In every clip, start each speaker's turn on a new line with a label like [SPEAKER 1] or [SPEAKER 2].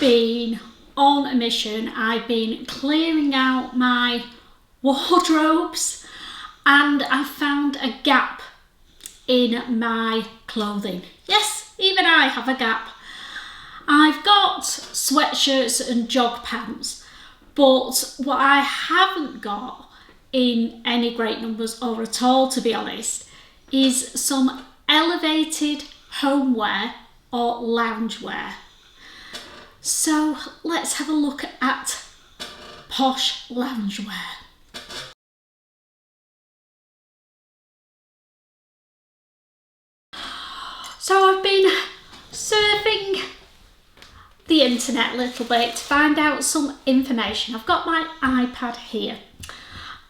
[SPEAKER 1] been on a mission. I've been clearing out my wardrobes and I've found a gap in my clothing. Yes, even I have a gap. I've got sweatshirts and jog pants, but what I haven't got in any great numbers or at all, to be honest, is some elevated homeware or loungewear. So let's have a look at posh loungewear. So I've been surfing the internet a little bit to find out some information. I've got my iPad here.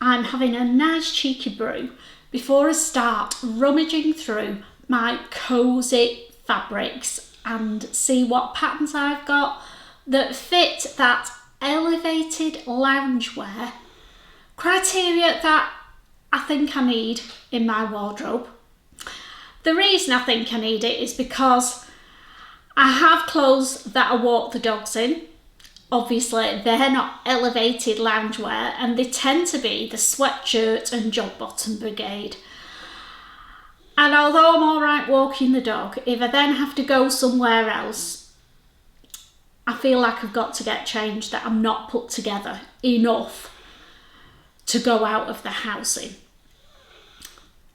[SPEAKER 1] I'm having a nice cheeky brew before I start rummaging through my Cosy fabrics and see what patterns I've got that fit that elevated loungewear criteria that I think I need in my wardrobe. The reason I think I need it is because I have clothes that I walk the dogs in. Obviously, they're not elevated loungewear and they tend to be the sweatshirt and jog bottom brigade. And although I'm all right walking the dog, if I then have to go somewhere else, I feel like I've got to get changed, that I'm not put together enough to go out of the house in.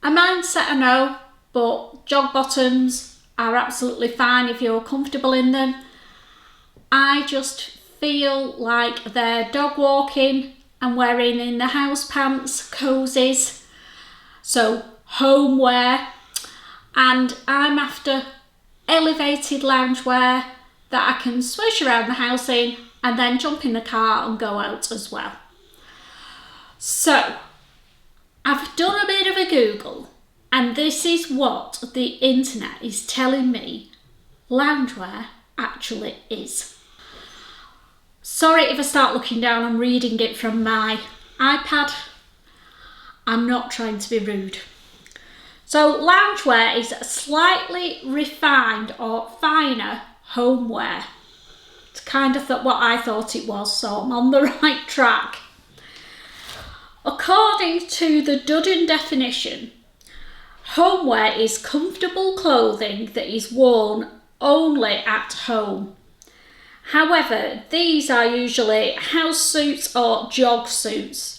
[SPEAKER 1] A mindset I know, but jog bottoms are absolutely fine if you're comfortable in them. I just feel like they're dog walking and wearing in the house pants, cozies, so homeware, and I'm after elevated loungewear that I can swish around the house in and then jump in the car and go out as well. So I've done a bit of a Google, and this is what the internet is telling me loungewear actually is. Sorry if I start looking down, I'm reading it from my iPad. I'm not trying to be rude. So loungewear is slightly refined or finer homeware. It's kind of what I thought it was, so I'm on the right track. According to the Dudden definition, homeware is comfortable clothing that is worn only at home. However, these are usually house suits or jog suits,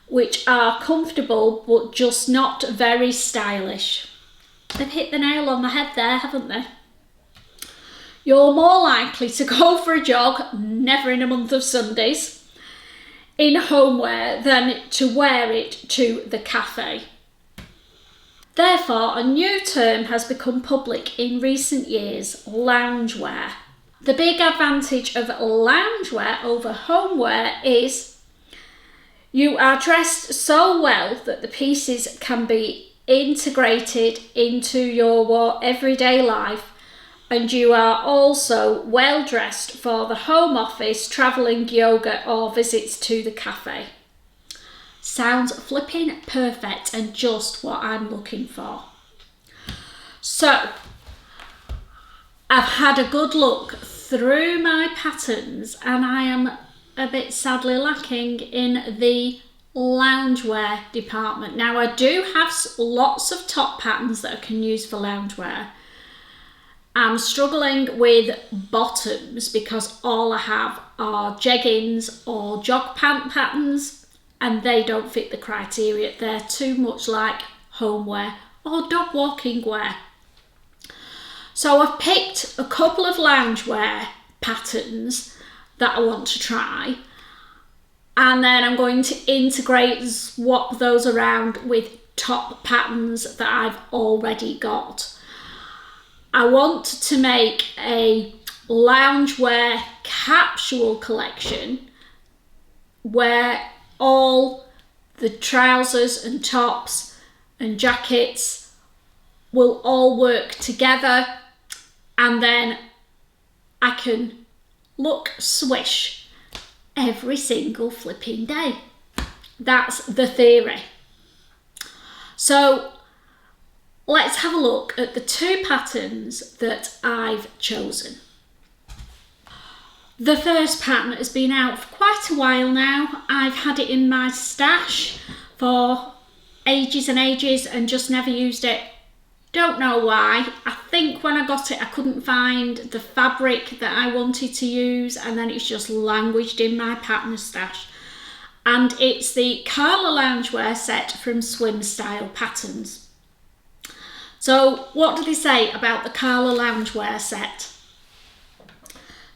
[SPEAKER 1] which are comfortable but just not very stylish. They've hit the nail on the head there, haven't they? You're more likely to go for a jog, never in a month of Sundays, in homeware than to wear it to the cafe. Therefore, a new term has become public in recent years: loungewear. The big advantage of loungewear over homeware is you are dressed so well that the pieces can be integrated into your everyday life, and you are also well dressed for the home office, travelling, yoga or visits to the cafe. Sounds flipping perfect and just what I'm looking for. So, I've had a good look through my patterns and I am a bit sadly lacking in the loungewear department. Now, I do have lots of top patterns that I can use for loungewear. I'm struggling with bottoms because all I have are jeggings or jog pant patterns, and they don't fit the criteria. They're too much like homeware or dog walking wear. So I've picked a couple of loungewear patterns that I want to try, and then I'm going to integrate, swap those around with top patterns that I've already got. I want to make a loungewear capsule collection where all the trousers and tops and jackets will all work together, and then I can look swish every single flipping day. That's the theory. So let's have a look at the two patterns that I've chosen. The first pattern has been out for quite a while now. I've had it in my stash for ages and ages and just never used it. Don't know why. I think when I got it I couldn't find the fabric that I wanted to use, and then it's just languished in my pattern stash. And it's the Karla Loungewear set from Swim Style Patterns. So what do they say about the Karla Loungewear set?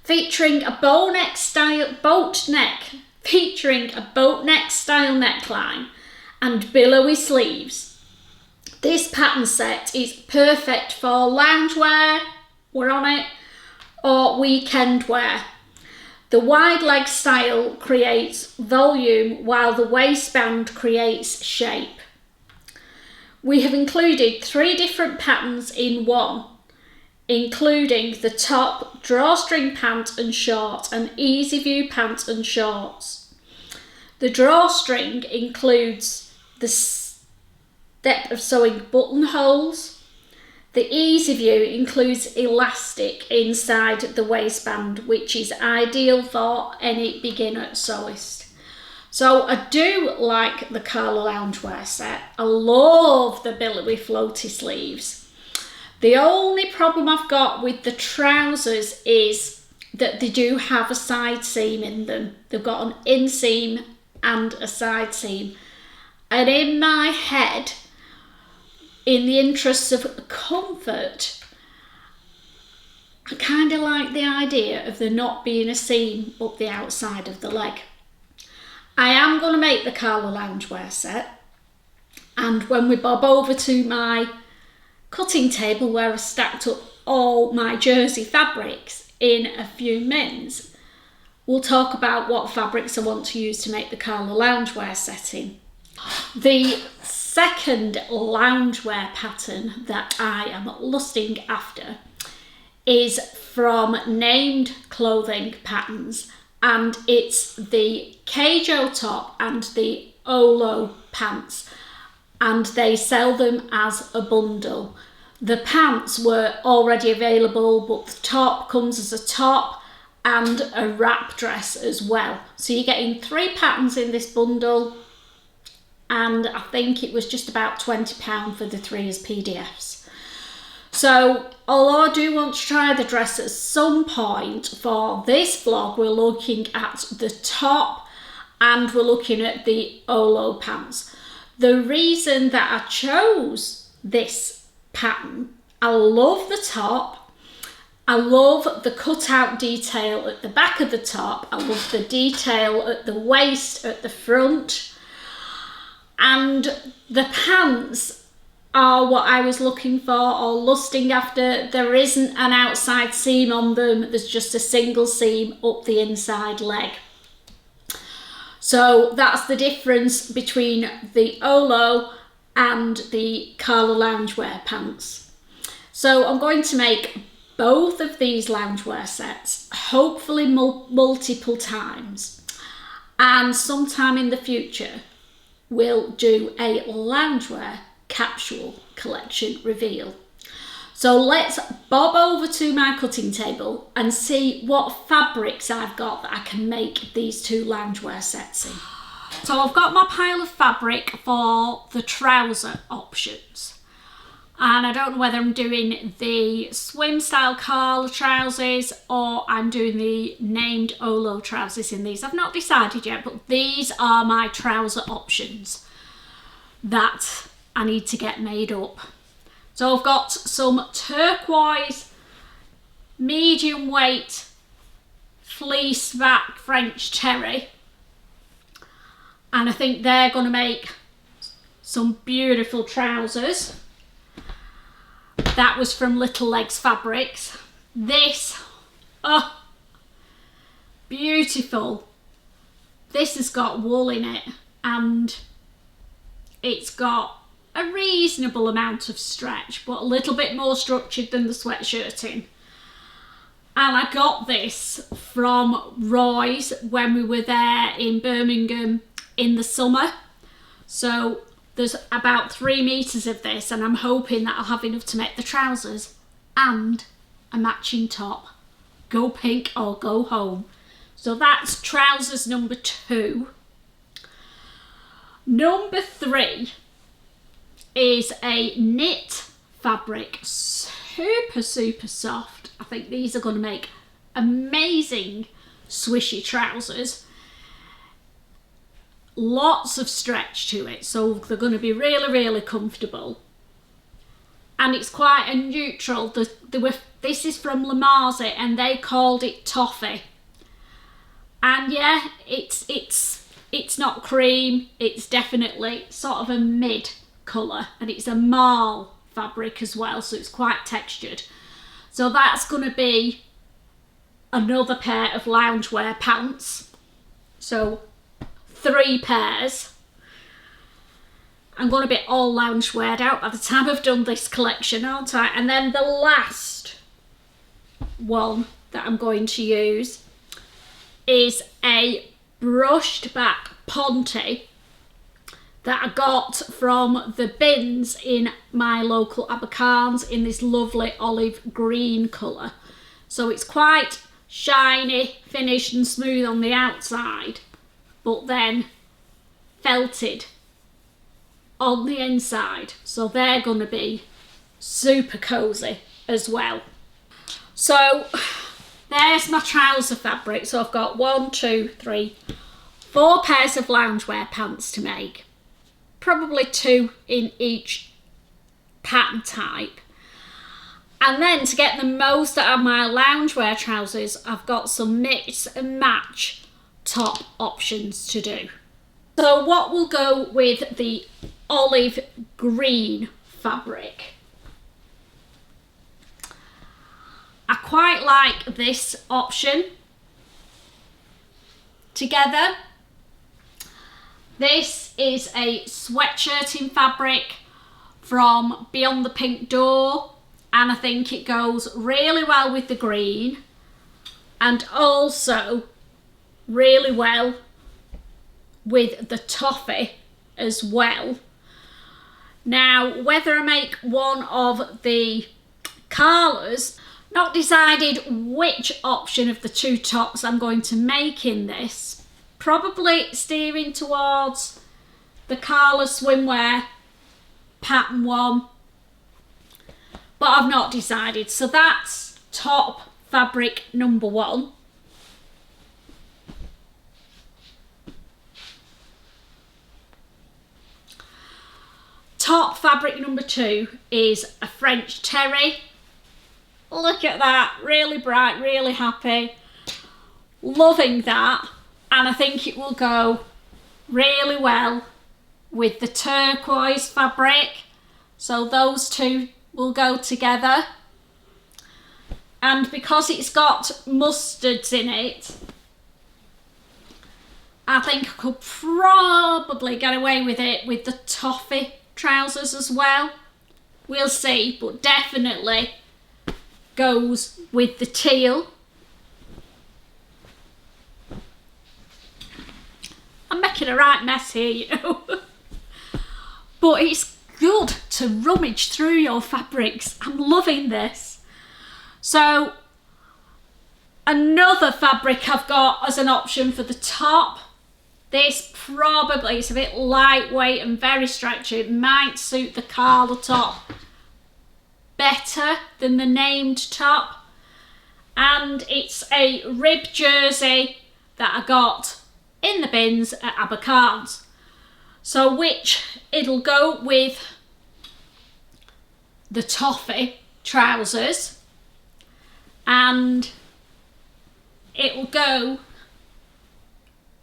[SPEAKER 1] Featuring a boat neck style neckline and billowy sleeves. This pattern set is perfect for loungewear, we're on it, or weekend wear. The wide leg style creates volume while the waistband creates shape. We have included 3 different patterns in one, including the top, drawstring pant and short, and easy view pant and shorts. The drawstring includes the step of sewing buttonholes. The easy view includes elastic inside the waistband, which is ideal for any beginner sewist. So I do like the Karla Loungewear set. I love the billowy floaty sleeves. The only problem I've got with the trousers is that they do have a side seam in them. They've got an inseam and a side seam. And in my head, in the interests of comfort, I kind of like the idea of there not being a seam up the outside of the leg. I am going to make the Karla Loungewear set, and when we bob over to my cutting table where I stacked up all my jersey fabrics in a few minutes, we'll talk about what fabrics I want to use to make the Karla Loungewear setting. The second loungewear pattern that I am lusting after is from Named Clothing Patterns, and it's the Kajo top and the Olo pants, and they sell them as a bundle. The pants were already available, but the top comes as a top and a wrap dress as well. So you're getting 3 patterns in this bundle, and I think it was just about £20 for the 3 as PDFs. So although I do want to try the dress at some point, for this vlog we're looking at the top and we're looking at the Olo pants. The reason that I chose this pattern, I love the top, I love the cutout detail at the back of the top, I love the detail at the waist, at the front, and the pants are what I was looking for or lusting after. There isn't an outside seam on them, there's just a single seam up the inside leg. So that's the difference between the Olo and the Karla Loungewear pants. So I'm going to make both of these loungewear sets, hopefully multiple times, and sometime in the future we'll do a loungewear capsule collection reveal. So let's bob over to my cutting table and see what fabrics I've got that I can make these 2 loungewear sets in. So I've got my pile of fabric for the trouser options, and I don't know whether I'm doing the swim style Karla trousers or I'm doing the Named Olo trousers in these. I've not decided yet, but these are my trouser options that I need to get made up. So I've got some turquoise medium weight fleece back French terry, and I think they're going to make some beautiful trousers. That was from Little Legs Fabrics. This, oh, beautiful. This has got wool in it and it's got a reasonable amount of stretch, but a little bit more structured than the sweatshirting. And I got this from Roy's when we were there in Birmingham in the summer. So there's about 3 meters of this, and I'm hoping that I'll have enough to make the trousers and a matching top. Go pink or go home. So that's trousers number 2. Number 3 is a knit fabric, super soft. I think these are going to make amazing swishy trousers. Lots of stretch to it, so they're going to be really comfortable. And it's quite a neutral. This is from Lamarzi and they called it toffee. And yeah, it's not cream, it's definitely sort of a mid colour, and it's a marl fabric as well, so it's quite textured. So that's going to be another pair of loungewear pants. So 3 pairs. I'm going to be all loungeweared out by the time I've done this collection, aren't I? And then the last one that I'm going to use is a brushed back ponte that I got from the bins in my local Abercarns in this lovely olive green colour. So it's quite shiny, finished and smooth on the outside, but then felted on the inside. So they're going to be super cosy as well. So there's my trouser fabric. So I've got 1, 2, 3, 4 pairs of loungewear pants to make. Probably 2 in each pattern type. And then to get the most out of my loungewear trousers, I've got some mix and match top options to do. So what will go with the olive green fabric? I quite like this option together. This is a sweatshirting fabric from Beyond the Pink Door, and I think it goes really well with the green and also really well with the toffee as well. Now, whether I make one of the Karlas, not decided which option of the 2 tops I'm going to make in this. Probably steering towards the Karla swimwear pattern one, but I've not decided. So that's top fabric number 1. Top fabric number 2 is a French terry. Look at that, really bright, really happy. Loving that, and I think it will go really well with the turquoise fabric. So those 2 will go together. And because it's got mustards in it, I think I could probably get away with it with the toffee trousers as well. We'll see, but definitely goes with the teal. I'm making a right mess here, you know. But it's good to rummage through your fabrics. I'm loving this. So another fabric I've got as an option for the top. This probably is a bit lightweight and very stretchy. It might suit the Karla top better than the named top. And it's a rib jersey that I got in the bins at Abercarns. So which it'll go with the toffee trousers, and it'll go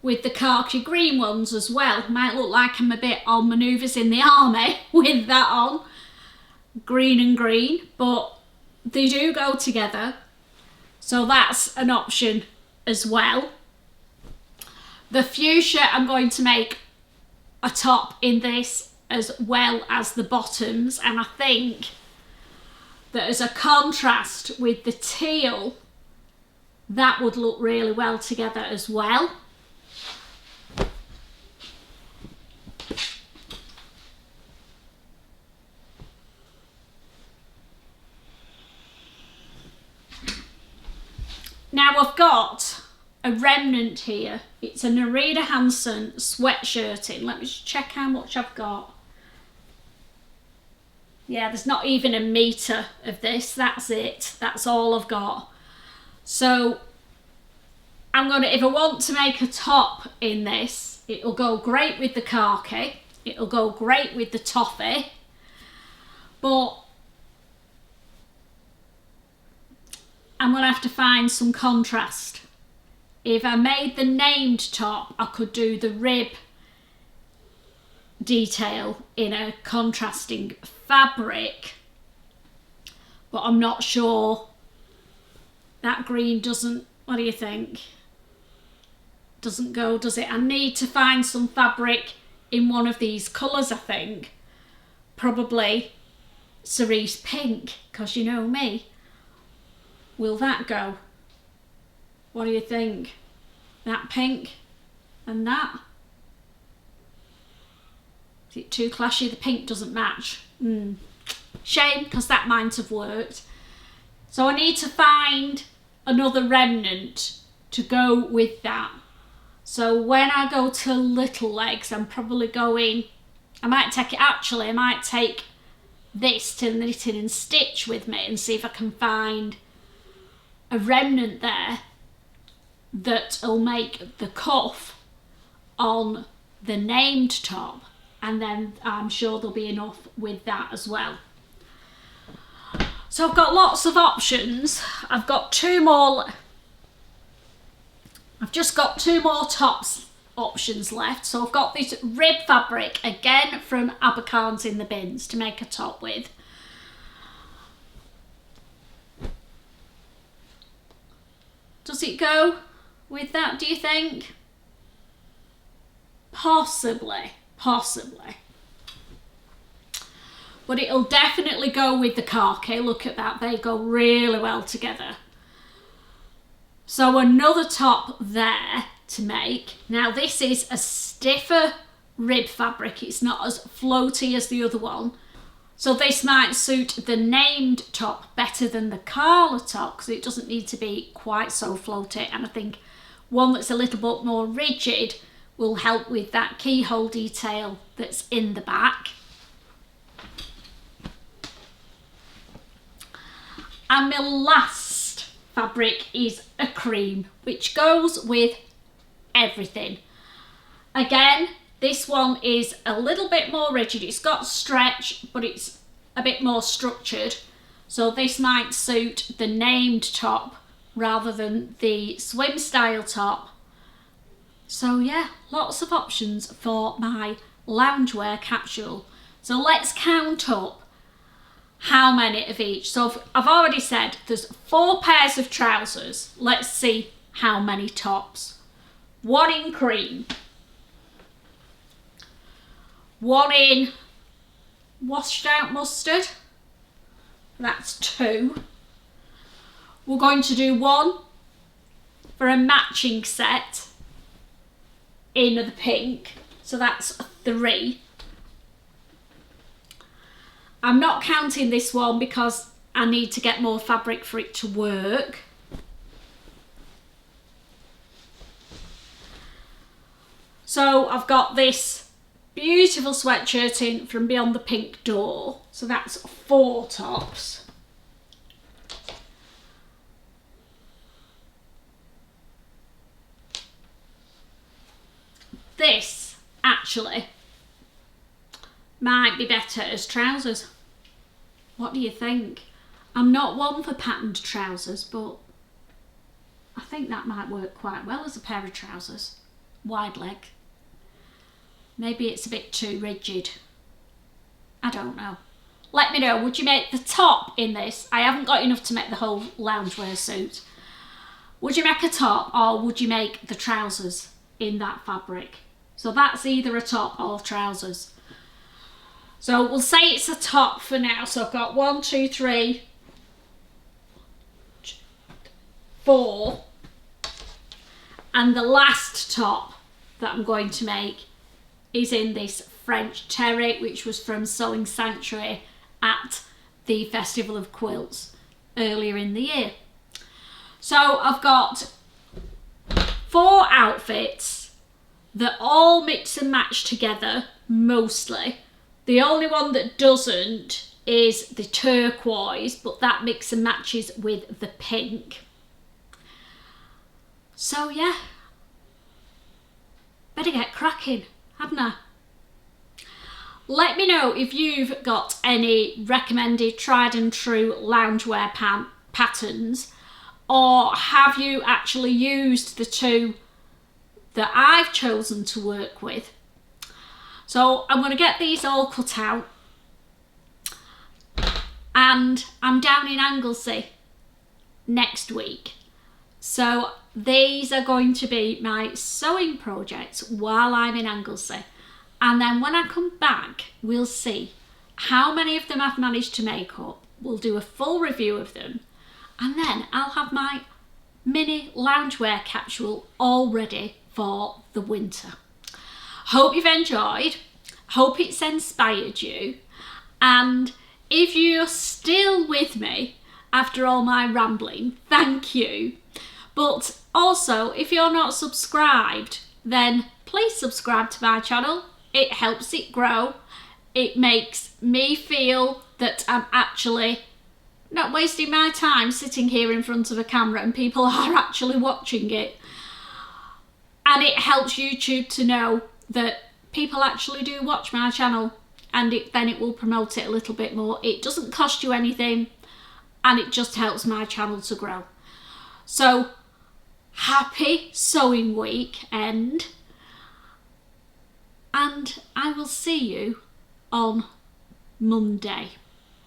[SPEAKER 1] with the khaki green ones as well. Might look like I'm a bit on manoeuvres in the army with that on, green and green, but they do go together. So that's an option as well. The fuchsia, I'm going to make a top in this as well as the bottoms, and I think that as a contrast with the teal, that would look really well together as well. Now I've got a remnant here. It's a Narita Hansen sweatshirting. Let me just check how much I've got. Yeah, there's not even a metre of this. That's it. That's all I've got. So I'm going to, if I want to make a top in this, it'll go great with the khaki. It'll go great with the toffee. But I'm going to have to find some contrast. If I made the named top, I could do the rib detail in a contrasting fabric, but I'm not sure. That green doesn't, what do you think? Doesn't go, does it? I need to find some fabric in one of these colours, I think. Probably cerise pink, because you know me. Will that go? What do you think? That pink and that? Is it too clashy? The pink doesn't match. Shame, because that might have worked. So I need to find another remnant to go with that. So when I go to little legs, I'm probably going, I might take this to knitting and stitch with me and see if I can find a remnant there that'll make the cuff on the named top, and then I'm sure there'll be enough with that as well. So I've got lots of options. I've just got two more tops options left. So I've got this rib fabric again from Abercarn's in the bins to make a top with. Does it go with that, do you think? Possibly. But it'll definitely go with the khaki. Look at that, they go really well together. So another top there to make. Now this is a stiffer rib fabric. It's not as floaty as the other one. So this might suit the named top better than the Karla top, because it doesn't need to be quite so floaty. And I think one that's a little bit more rigid will help with that keyhole detail that's in the back. And my last fabric is a cream, which goes with everything. Again, this one is a little bit more rigid. It's got stretch, but it's a bit more structured. So this might suit the named top rather than the swim style top. So yeah, lots of options for my loungewear capsule. So let's count up how many of each. So I've already said there's 4 pairs of trousers. Let's see how many tops. 1 in cream. 1 in washed out mustard. That's 2. We're going to do 1 for a matching set in the pink. So that's 3. I'm not counting this one because I need to get more fabric for it to work. So I've got this beautiful sweatshirting from Beyond the Pink Door. So that's 4 tops. This actually might be better as trousers. What do you think? I'm not one for patterned trousers, but I think that might work quite well as a pair of trousers. Wide leg. Maybe it's a bit too rigid. I don't know. Let me know, would you make the top in this? I haven't got enough to make the whole loungewear suit. Would you make a top, or would you make the trousers in that fabric? So that's either a top or trousers. So we'll say it's a top for now. So I've got 1, 2, 3, 4. And the last top that I'm going to make is in this French terry, which was from Sewing Sanctuary at the Festival of Quilts earlier in the year. So I've got outfits that all mix and match together, mostly. The only one that doesn't is the turquoise, but that mix and matches with the pink. So yeah, better get cracking, hadn't I? Let me know if you've got any recommended tried and true loungewear patterns, or have you actually used the two that I've chosen to work with. So I'm going to get these all cut out, and I'm down in Anglesey next week. So these are going to be my sewing projects while I'm in Anglesey. And then when I come back, we'll see how many of them I've managed to make up. We'll do a full review of them. And then I'll have my mini loungewear capsule all ready for the winter. Hope you've enjoyed. Hope it's inspired you. And if you're still with me after all my rambling, thank you. But also, if you're not subscribed, then please subscribe to my channel. It helps it grow. It makes me feel that I'm actually not wasting my time sitting here in front of a camera and people are actually watching it. And it helps YouTube to know that people actually do watch my channel, and then it will promote it a little bit more. It doesn't cost you anything, and it just helps my channel to grow. So happy sewing weekend, and I will see you on Monday.